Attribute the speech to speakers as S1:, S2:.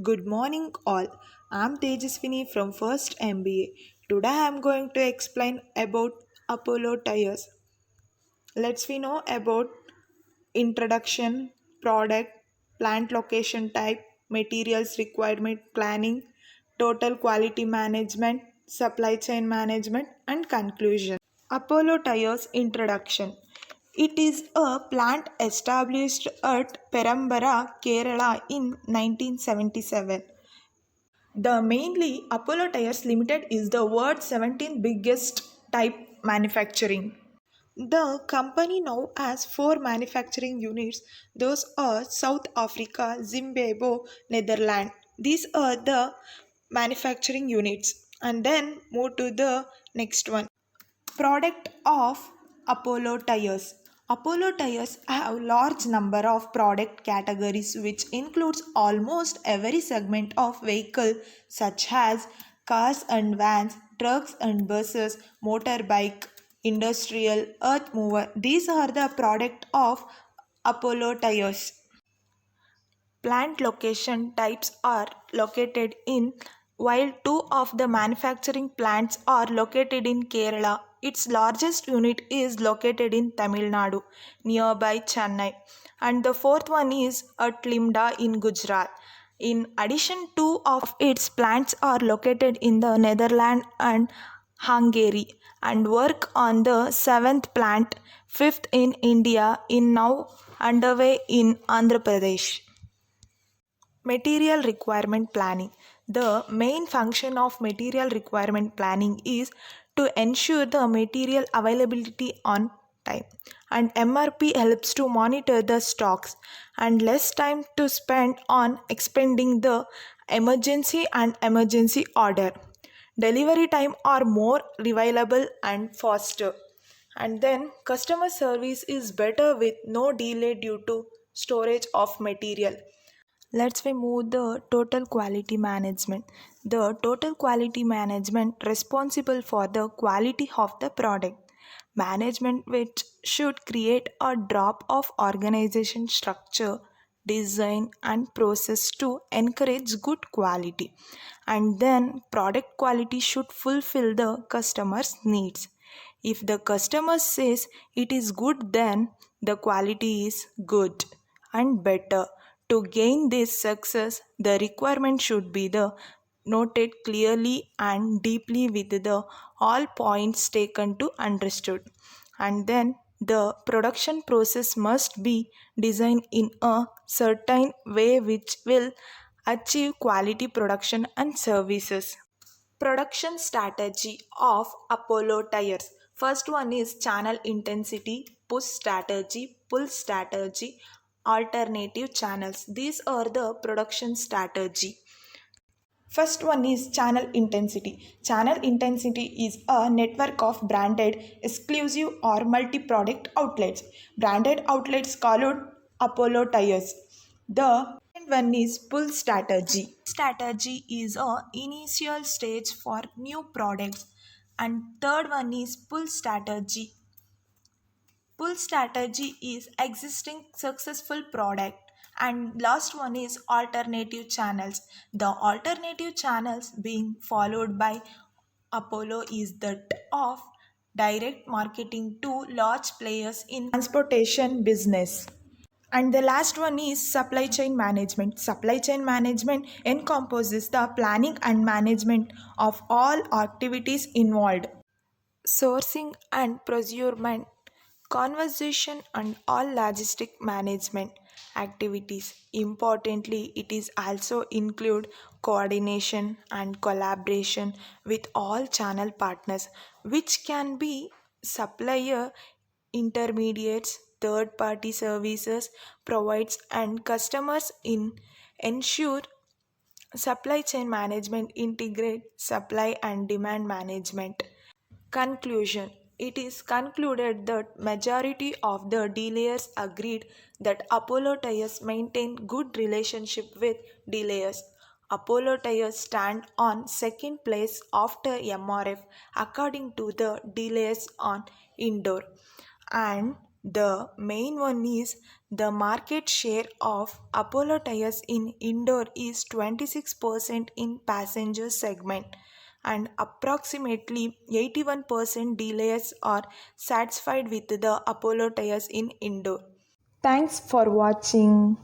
S1: Good morning, all. I'm Tejaswini from First MBA. Today I'm going to explain about Apollo tires. Let's we know about introduction, product, plant location type, materials requirement planning, total quality management, supply chain management, and conclusion. Apollo Tires Introduction. It is a plant established at Perambara, Kerala in 1977. The mainly Apollo Tires Limited is the world's 17th biggest type manufacturing. The company now has four manufacturing units. Those are South Africa, Zimbabwe, Netherlands. These are the manufacturing units. And then move to the next one. Product of Apollo tires. Apollo tires have large number of product categories which includes almost every segment of vehicle such as cars and vans, trucks and buses, motorbike, industrial, earth mover. These are the product of Apollo tires. Plant location types are located in while two of the manufacturing plants are located in Kerala. Its largest unit is located in Tamil Nadu, nearby Chennai, and the fourth one is at Limda in Gujarat. In addition, two of its plants are located in the Netherlands and Hungary and work on the seventh plant, fifth in India, in now underway in Andhra Pradesh. Material requirement planning. The main function of material requirement planning is to ensure the material availability on time, and MRP helps to monitor the stocks and less time to spend on expending the emergency and emergency order. Delivery time are more reliable and faster. And then customer service is better with no delay due to storage of material. Let's we move the total quality management. The total quality management responsible for the quality of the product. Management which should create a drop of organization structure, design and process to encourage good quality. And then product quality should fulfill the customer's needs. If the customer says it is good, then the quality is good and better. To gain this success, the requirement should be the noted clearly and deeply with the all points taken to understood. And then the production process must be designed in a certain way which will achieve quality production and services. Production strategy of Apollo tires. First one is channel intensity, push strategy, pull strategy, alternative channels. These are the production strategy. First one is channel intensity. Channel intensity is a network of branded, exclusive or multi-product outlets. Branded outlets called Apollo tires. The second one is pull strategy. Strategy is a initial stage for new products. And third one is pull strategy. Pull strategy is existing successful product. And last one is alternative channels. The alternative channels being followed by Apollo is that of direct marketing to large players in transportation business. And the last one is supply chain management. Supply chain management encompasses the planning and management of all activities involved. Sourcing and procurement, conversation and all logistic management activities. Importantly, it is also include coordination and collaboration with all channel partners, which can be supplier, intermediates, third party services provides and customers in ensure supply chain management integrate supply and demand management. Conclusion. It is concluded that majority of the dealers agreed that Apollo tires maintain good relationship with dealers. Apollo tires stand on second place after MRF according to the dealers on indoor. And The main one is the market share of Apollo tires in indoor is 26% in passenger segment and approximately 81% dealers are satisfied with the Apollo tires in indoor.
S2: Thanks for watching.